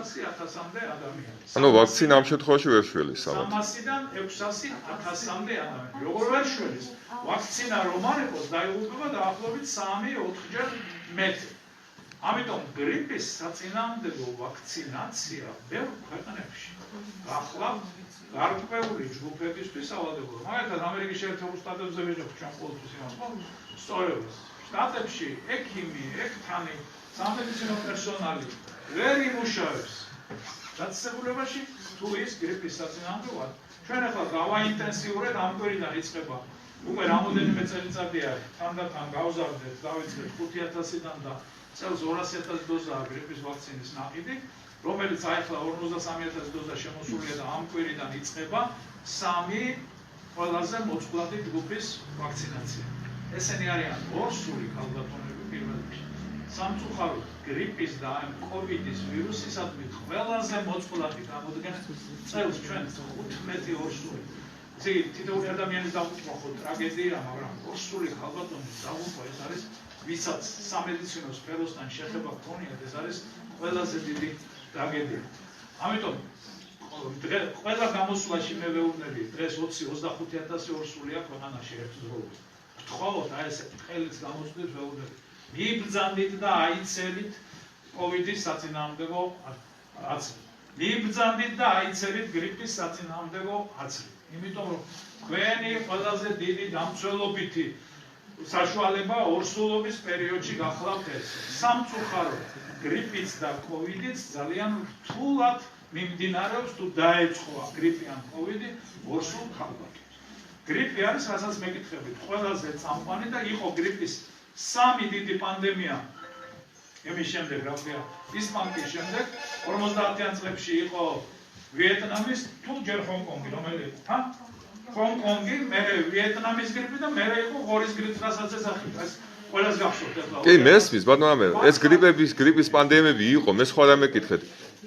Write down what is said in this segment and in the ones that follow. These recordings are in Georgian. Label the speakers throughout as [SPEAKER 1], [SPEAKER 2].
[SPEAKER 1] 300-1000-მდე ადამიანი.
[SPEAKER 2] ანუ ვაქცინა ამ შემთხვევაში ვერ შველის ალბათ.
[SPEAKER 1] 300-დან 600-1000-მდე ადამიანი. როგორ ვერ შველის? ვაქცინა რომ არ იყოს, დაიღუპება დაახლოებით 3-4 მეტი. ამიტომ გრიპის საწინააღმდეგო ვაქცინაცია ბევრ ქვეყნებში გახლავთ გარკვეული ჯგუფებისთვის სავალდებულო. მაგალითად, ამერიკის შეერთებულ შტატებზე ვეძებთ ჩვენ ყოველთვის იმას, ხო? სწორებას. შტატებში ექიმი, ექთანი, სამედიცინო პერსონალი ვერ იმუშავებს დაწესებულებაში თუ ის გრიპის საწინააღმდეგოა. ჩვენ ახლა გავაინტენსიურეთ ამ კვირიდან იწყება. უკვე რამოდენიმე წელიწადია თანდათან გავზარდეთ, დავიწყეთ 5000-დან და წელს 200,000 დოზაა გრიპის ვაქცინის ნაყიდი, რომელიც აიხლა 53,000 დოზა შემოსულია და ამ კვირიდან იწყება 3 ყველაზე მოწყვლადი ჯგუფის ვაქცინაცია. ესენი არიან ორსული ქალბატონები პირველში. სამწუხაროდ გრიპის და კოვიდის ვირუსისადმი ყველაზე მოწყვლადი გამოდგენ წელს ჩვენ 15 ორსული. ესე იგი თითოეული ადამიანის დაღუპვა ხო ტრაგედია, მაგრამ ორსული ქალბატონის დაღუპვა ეს არის ვისაც სამედიცინო სფეროსთან შეხება გქონიათ, ეს არის ყველაზე დიდი ტრაგედია. ამიტომ ყველა გამოსვლაში მე ვეუბნები, დღეს 20-25,000 ორსულია ქვეყანაში ერთდროულად. გთხოვოთ აი ესე ხელის გამოსვლით ვეუბნები. მიბრძანდით და აიცელით კოვიდის საწინააღმდეგო აცლით. მიბრძანდით და აიცელით გრიპის საწინააღმდეგო აცლით. იმიტომ რომ თქვენი ყველაზე დიდი დამცველობითი საშუალება ორსულობის პერიოდში გახლავთ ეს. სამწუხაროდ გრიპიც და კოვიდიც ძალიან რთულად მიმდინარეობს თუ დაეწყო გრიპი ან კოვიდი ორსულ ქალბატონს. გრიპი არის, რასაც მეკითხებით, ყველაზე წამყვანი და იყო გრიპის 3 დიდი პანდემია. იმის შემდეგ, რა ქვია, ისპანიის შემდეგ 50-იან წლებში იყო ვიეტნამის თუ ჯერ ჰონკონგი, რომელი იყო? ჰონკონგი, მერე ვიეტნამის გრიპი და მერე იყო ღორის გრიპი, რასაც ეძახით. ეს ყველას გახსოვთ ახლა.
[SPEAKER 2] კი, მესმის, ბატონო, ეს გრიპის პანდემიები იყო, მე სხვა რამე კითხეთ.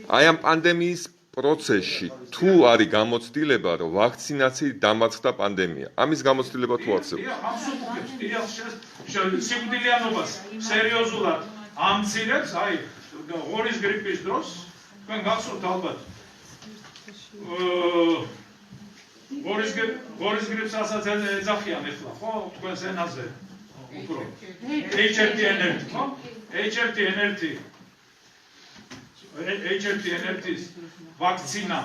[SPEAKER 2] აი ამ პანდემიის პროცესში თუ არის გამოცდილება, რომ ვაქცინაციით დამარცხდა პანდემია, ამის გამოცდილება თუ არსებობს?
[SPEAKER 1] სიკვდილიანობას სერიოზულად ამცირებს, აი ღორის გრიპის დროს, თქვენ გახსოვთ ალბათ. ღორის გრიპს რასაც ეძახიან ახლა, ხო, თქვენს ენაზე უფრო. HRT-1, ხო? HRT-1-ის ვაქცინა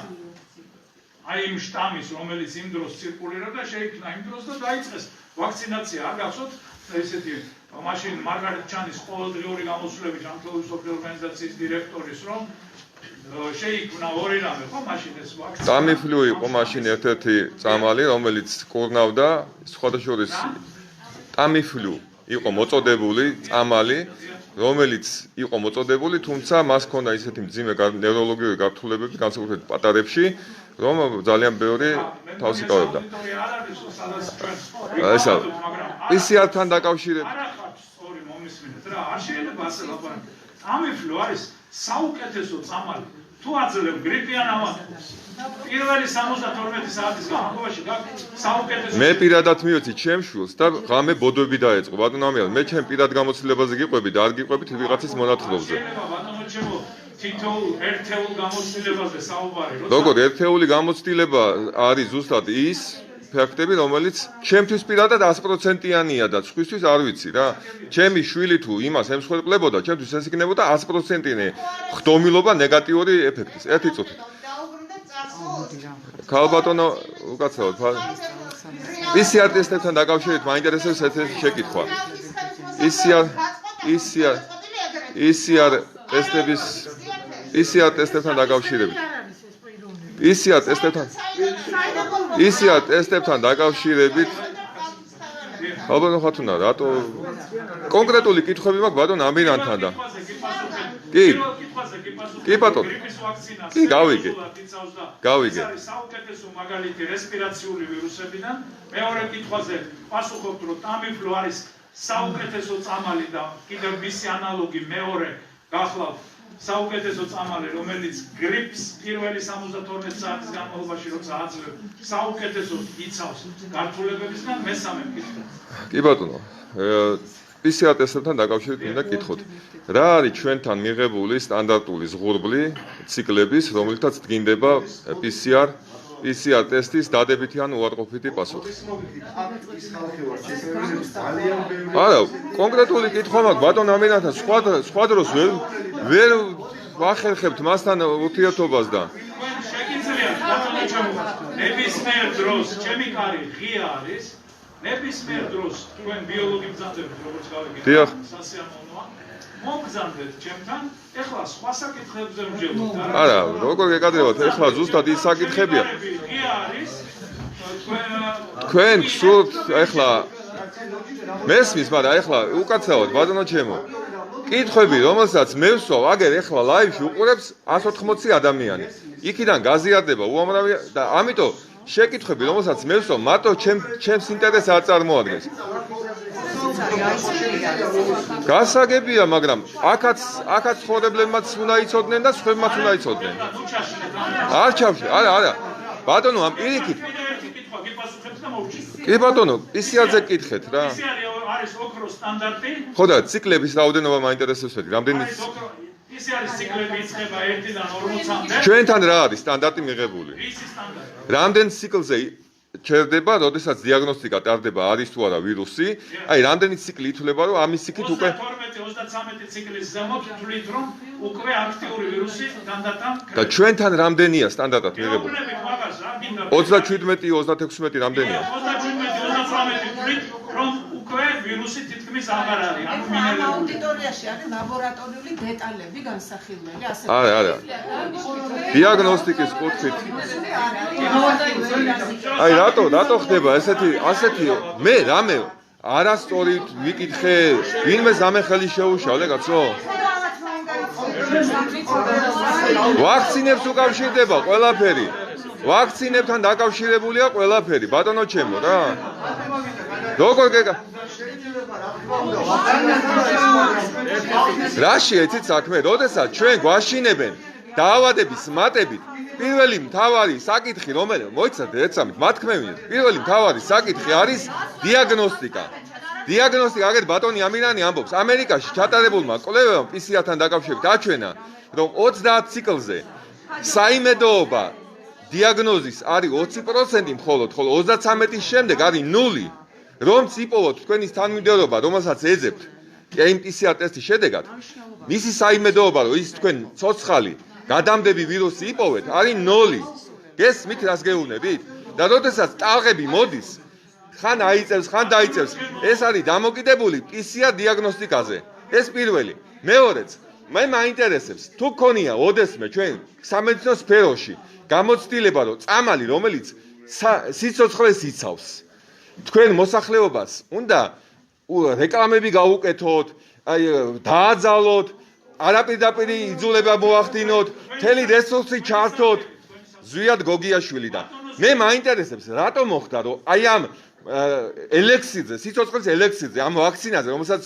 [SPEAKER 1] აი იმ შტამის, რომელიც იმ დროს ცირკულირებდა, შეიქმნა იმ დროს და დაიწყეს ვაქცინაცია. არ გახსოვთ ესეთი მაშინ მარგარეტ ჩანის ყოველდღიური გამოსვლები ჯანმრთელობის მსოფლიო ორგანიზაციის დირექტორის რომ შეიქმნა ორი რამე, ხო, მაშინ ეს ვაქცინა.
[SPEAKER 2] Tamiflu იყო მაშინ ერთ-ერთი წამალი, რომელიც კურნავდა სხვადასხვა Tamiflu იყო მოწოდებული წამალი, რომელიც იყო მოწოდებული, თუმცა მას ჰქონდა ისეთი მძიმე ნევროლოგიური გართულებები, განსაკუთრებით პატარებში, რომ ძალიან ბევრი თავს იკავებდა. ესა PCR-თან დაკავშირებით.
[SPEAKER 1] არა ხარ სწორი მომისმინეთ რა, არ შეიძლება ასე ლაპარაკი. Tamiflu არის საუკეთესო წამალი. თუ აძლევ გრიპიან ავადმყოფს, პირველი 72 საათის განმავლობაში საუკეთესო.
[SPEAKER 2] მე პირადად მივეცი ჩემს შვილს და ღამე ბოდოები დაეწყო. ბატონო ამიარ, მე ჩემ პირად გამოცდილებაზე გიყვები და არ გიყვებით ვიღაცის მონათხრობზე.
[SPEAKER 1] შეიძლება ბატონო ჩემო თითოეულ ერთეულ გამოცდილებაზე საუბარი.
[SPEAKER 2] როგორ ერთეული გამოცდილება არის ზუსტად ის ფაქტები, რომელიც ჩემთვის პირადად 100%-იანია და სხვისთვის არ ვიცი რა. ჩემი შვილი თუ იმას ემსხვერპლებოდა, ჩემთვის ეს იქნებოდა 100%-იანი ხდომილობა ნეგატიური ეფექტის. ერთი წუთით. ქალბატონო, უკაცრავად. PCR ტესტებთან დაკავშირებით მაინტერესებს ერთ-ერთი შეკითხვა. PCR ტესტებთან დაკავშირებით. PCR ტესტებთან დაკავშირებით ალბათ ხათუნა რატო კონკრეტული კითხვები მაქვს ბატონ ამირანთან და კი ბატონ კი გავიგე
[SPEAKER 1] ეს საუკეთესო მაგალითი რესპირაციული ვირუსებიდან მეორე კითხვაზე პასუხობთ რომ Tamiflu არის საუკეთესო წამალი და კიდევ მისი ანალოგი მეორე გახლავთ საუკეთესო წამალი, რომელიც გრიპს პირველი 72 საათის განმავლობაში როცა აძლევს, საუკეთესო იცავს გართულებებისგან მესამე კითხვა.
[SPEAKER 2] კი ბატონო. PCR ტესტებთან დაკავშირებით მინდა გითხოთ. რა არის ჩვენთან მიღებული სტანდარტული ზღურბლი ციკლების, რომლითაც დგინდება PCR ტესტის დადებითი ან უარყოფითი პასუხი? არა, კონკრეტული კითხვა მაქვს ბატონ ამინათან, სხვა დროს ვერ ვახერხებთ მასთან ურთიერთობას და
[SPEAKER 1] ნებისმიერ დროს ჩემი კარი ღია არის, ნებისმიერ დროს თქვენ ბიოლოგი ბრძანდებთ, როგორც გავიგეთ, სასიამოვნოა. მოგზანდეთ ჩემთან, ეხლა სხვა საკითხებზე ვჯეროთ.
[SPEAKER 2] არა, როგორ გეკადრებათ, ეხლა ზუსტად ის საკითხებია.
[SPEAKER 1] ღია არის,
[SPEAKER 2] თქვენ გსურთ ეხლა მესმის, მაგრამ ეხლა უკაცრავად ბატონო ჩემო. კითხვები, რომელსაც მე ვსვავ, აგერ ეხლა ლაივში უყურებს 180 ადამიანი. იქიდან გაზიარდება უამრავი და ამიტომ შეკითხვები, რომელსაც მე ვსვავ, მარტო ჩემს ინტერესს არ წარმოადგენს. გასაგებია, მაგრამ აქაც ცხოვრებლებმაც უნდა იცოდნენ და სხვებმაც უნდა იცოდნენ. არ ჩავშე, არა. ბატონო, ამ პირიქით. კი ბატონო, PCR-ზე კითხეთ რა.
[SPEAKER 1] PCR არის ოქროს სტანდარტი.
[SPEAKER 2] ხო და ციკლების რაოდენობა მაინტერესებს მეტი. რამდენი
[SPEAKER 1] PCR-ის ციკლები იწყება 1-დან 40-მდე.
[SPEAKER 2] ჩვენთან რა არის სტანდარტი მიღებული?
[SPEAKER 1] ისი სტანდარტი?
[SPEAKER 2] რამდენ ციკლზე ჩერდება, როდესაც დიაგნოსტიკა ტარდება არის თუ არა ვირუსი? აი, რამდენი ციკლი ითვლება, რომ ამის ციკლით უკვე
[SPEAKER 1] 12-33 ციკლის ზემოთ თვლით, რომ უკვე აქტიური ვირუსი განდატან.
[SPEAKER 2] და ჩვენთან რამდენია სტანდარტად მიღებული? 37-36 რამდენია?
[SPEAKER 1] 37-39 თვლით, რომ უკვე ვირუსი თითქმის აღარ არის. ანუ მინერალური.
[SPEAKER 3] აუდიტორიაში არის ლაბორატორიული დეტალები განსახილველი, ასე.
[SPEAKER 2] არა. დიაგნოსტიკის კუთხით. აი, რატო ხდება ასეთი მე რამე არასწორი ვიკითხე, ვინმე ზამე ხელი შეუშალე, კაცო? ვაქცინებს უკავშირდება ყველაფერი. ვაქცინებთან დაკავშირებულია ყველაფერი, ბატონო ჩემო რა. როგორ რაში ეცით საქმე, როდესაც ჩვენ გვაშინებენ დაავადების მატებით, პირველი მთავარი საკითხი, რომელიც მოიცადეთ ერთსამით, მათქმევინეთ, პირველი მთავარი საკითხი არის დიაგნოსტიკა. დიაგნოსტიკა, აგერ ბატონი ამინანი ამბობს, ამერიკაში ჩატარებულმა კვლევებმა PCR-თან დაკავშირებით აჩვენა, რომ 30 ციკლზე საიმედოობა დიაგნოზის არის 20% მხოლოდ, ხოლო 33-ის შემდეგ არის 0. რომ წიპოვოთ თქვენის თანმიმდევრობა, რომელსაც ეძებთ იმ PCR ტესტის შედეგად, მისი საიმედოობა, რომ ის თქვენ ცოცხალი გადამდები ვირუსი იპოვეთ, არის 0. გესმით რას გეუბნებით? და როდესაც ტალღები მოდის, ხან აიწევს, ხან დაიწევს, ეს არის დამოკიდებული PCR დიაგნოსტიკაზე. ეს პირველი. მეორეც, მე მაინტერესებს, თუ გქონია ოდესმე ჩვენ სამედიცინო სფეროში გამოცდილება, რომ წამალი, რომელიც სიცოცხლეს იცავს, თქვენ მოსახლეობას უნდა რეკლამები გაუკეთოთ, აი დააძალოთ, არაპირდაპირი იძულება მოახდინოთ, მთელი რესურსი ჩართოთ, ზვიად გოგიაშვილიდან. მე მაინტერესებს, რატომ მოხდა, რომ აი ამ ელექსირზე, სიცოცხლის ელექსირზე, ამ ვაქცინაზე, რომელსაც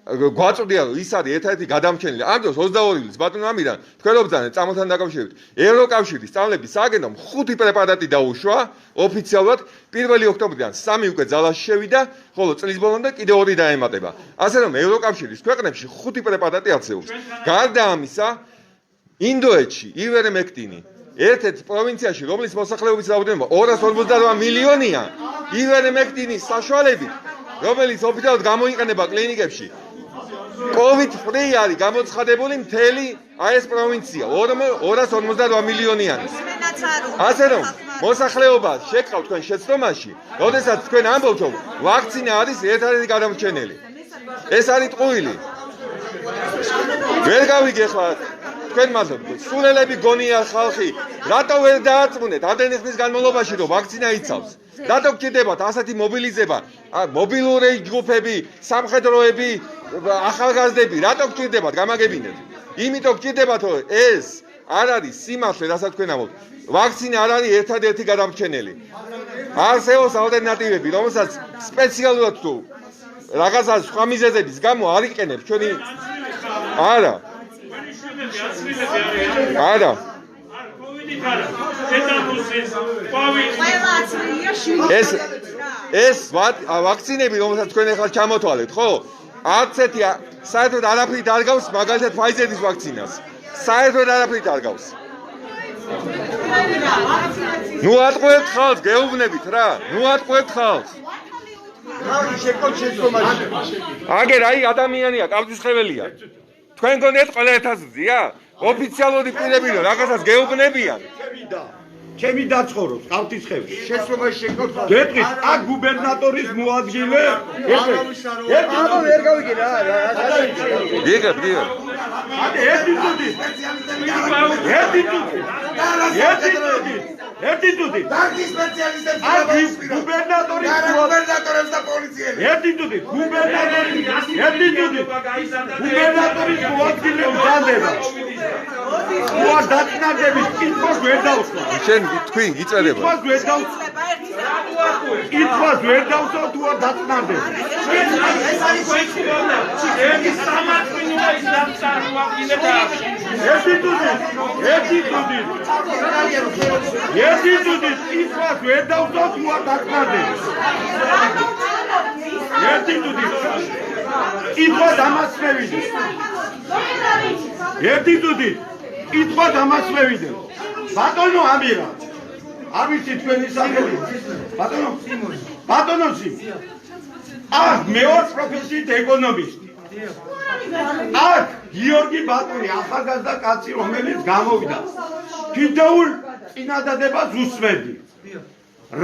[SPEAKER 2] გვაწვდია, რომ ის არის ერთ-ერთი გადამჩენილი. ამ დროს 22 ივლისს ბატონო ამირან თქვენ ობძანეთ წამოთან დაკავშირებით. ევროკავშირის სწავლების სააგენტომ 5 პრეპარატი დაუშვა ოფიციალურად 1 ოქტომბრიდან 3 უკვე ძალაში შევიდა, ხოლო წლის ბოლომდე კიდევ 2 დაემატება. ასე რომ ევროკავშირის ქვეყნებში 5 პრეპარატი არსებობს. გარდა ამისა, ინდოეთში ივერმექტინი ერთ-ერთ პროვინციაში, რომლის მოსახლეობის რაოდენობა 258 მილიონია, ივერმექტინის საშუალებით, რომელიც ოფიციალურად გამოიყენება კლინიკებში, COVID free არის გამოცხადებული მთელი ეს პროვინცია 258 მილიონიანი. ასე რომ მოსახლეობა შეკავთ თქვენ შეცდომაში, როდესაც თქვენ ამბობთ, რომ ვაქცინა არის ერთ-ერთი გადამრჩენელი. ეს არის ტყუილი. ვერ გავიგე ხლა თქვენ მათლობ, სულელები გონია ხალხი, რატო ვერ დააწმუნეთ ამდენი ხნის განმავლობაში, რომ ვაქცინა იცავს? რატო გჭირდებათ ასეთი მობილიზება, მობილური ჯგუფები, სამხედროები, ახალგაზრდები, რატო გჭირდებათ გამაგებინეთ? იმიტომ გჭირდებათ, რომ ეს არ არის სიმართლე, რასაც თქვენ ამბობთ. ვაქცინა არ არის ერთადერთი გადამრჩენელი. არსებობს ალტერნატივები, რომელსაც სპეციალურად თუ რაღაცა სხვა მიზეზების გამო არ იყენებს ჩვენი არა. არა. ეს ვაქცინები, რომელსაც თქვენ ახლა ჩამოთვალეთ, ხო? არცეთი საერთოდ არაფრით არ გავს მაგალითად Pfizer-ის ვაქცინას. საერთოდ არაფრით არ გავს. ნუ ატყუებთ ხალხს, გეუბნებით რა. ნუ ატყუებთ ხალხს. აგერ აი ადამიანია, კავთისხეველია. თქვენ გონიათ ყველა ეთაზზია? ოფიციალური პირები რომ რაღაცას გეუბნებიან.
[SPEAKER 4] ჩემი დაცხოვრობს კავთისხევში. შეცდომაში შეკოთ. გეტყვით, აქ გუბერნატორის მოადგილე. ვერ გავიგე რა.
[SPEAKER 2] გიგებ.
[SPEAKER 4] ერთი ტუტი. ბანკის სპეციალისტებს გუბერნატორის და პოლიციელი. ერთი ტუტი. გუბერნატორის მოადგილე მზადდება. უარ დაწნაგების კითხვას ვერ დავსვა.
[SPEAKER 2] შენ თქვი იწერება.
[SPEAKER 4] კითხვას ვერ დავსვა თუ არ დაწნაგები.
[SPEAKER 1] ეს არის შექმნა. ერთი სამართლინოა ის დამწარმოებინება.
[SPEAKER 4] ერთი ტუტი. კითხვას ვერ დავსვა თუ არ დაწნაგები. ერთი ტუტი. კითხვა დამასწრებიდი. ერთი ტუტი. კითხვა დამასწრებიდი. ბატონო ამირა. არ ვიცი თქვენი სახელი. ბატონო სიმონი. მე ვარ პროფესიით ეკონომისტი. აქ გიორგი ბატონი ახალგაზრდა კაცი რომელიც გამოვიდა. თითოეულ წინადადებას უსმენდი.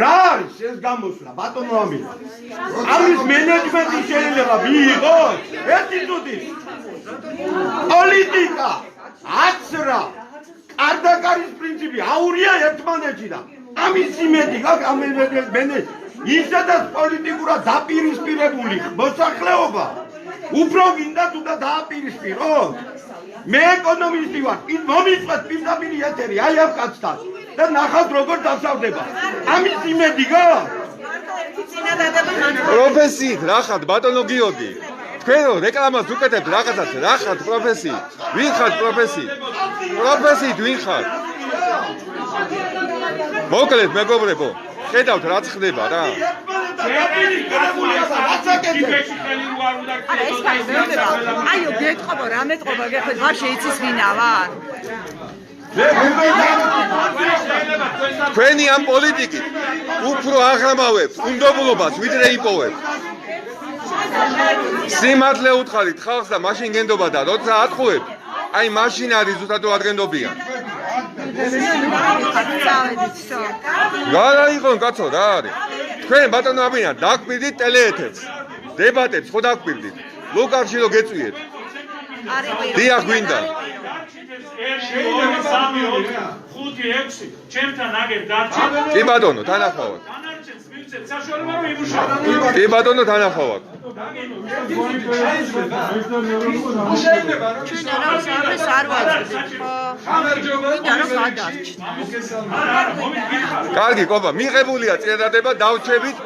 [SPEAKER 4] რა არის ეს გამოსვლა ბატონო ამირა? ამის მენეჯმენტი შეიძლება მიიღოს? ერთი ტუტი. პოლიტიკა, აცრა, კარდაკარის პრინციპი აურია ერთმანეთში და ამის იმედი გაქვს ამ ისედაც პოლიტიკურად დაპირისპირებული მოსახლეობა უფრო გინდა თუ და დააპირისპირო? მე ეკონომისტი ვარ, მომიწვეთ პირდაპირ ეთერი აი ამ კაცთან და ნახავთ როგორ დასავდება. ამის იმედი გაქვს?
[SPEAKER 2] პროფესიით რა ხართ ბატონო გიორგი? თქვენ რო რეკლამას უკეთებთ რაღაცას რა ხართ პროფესიით? ვინ ხართ პროფესიით? პროფესიით ვინ ხართ? მოკლედ მეგობრებო, ხედავთ რაც ხდება რა.
[SPEAKER 5] აიო გეტყობა რა მეტყობა გეხეთ ვარ შეიცის ვინა ვარ
[SPEAKER 2] თქვენი ამ პოლიტიკით უფრო აღრამავებთ უნდობლობას ვიდრე იპოვებთ. სიმართლე უთხარით ხალხს და მაშინ გენდობა და როცა ატყუებთ, აი მაშინ არის ზუსტად აღგენდობიან. რა იყო კაცო რა არის? თქვენ ბატონო აბინა დაგკვირდით ტელეეთერს. დებატებს ხო დაგკვირდით? ლუკარში რო გეწვიეთ. დიახ გვინდა. კი ბატონო თანახმოვარ. კი ბატონო თანახმოვარ. კარგი, კობა, მიღებულია წინადადება, დავჩებით.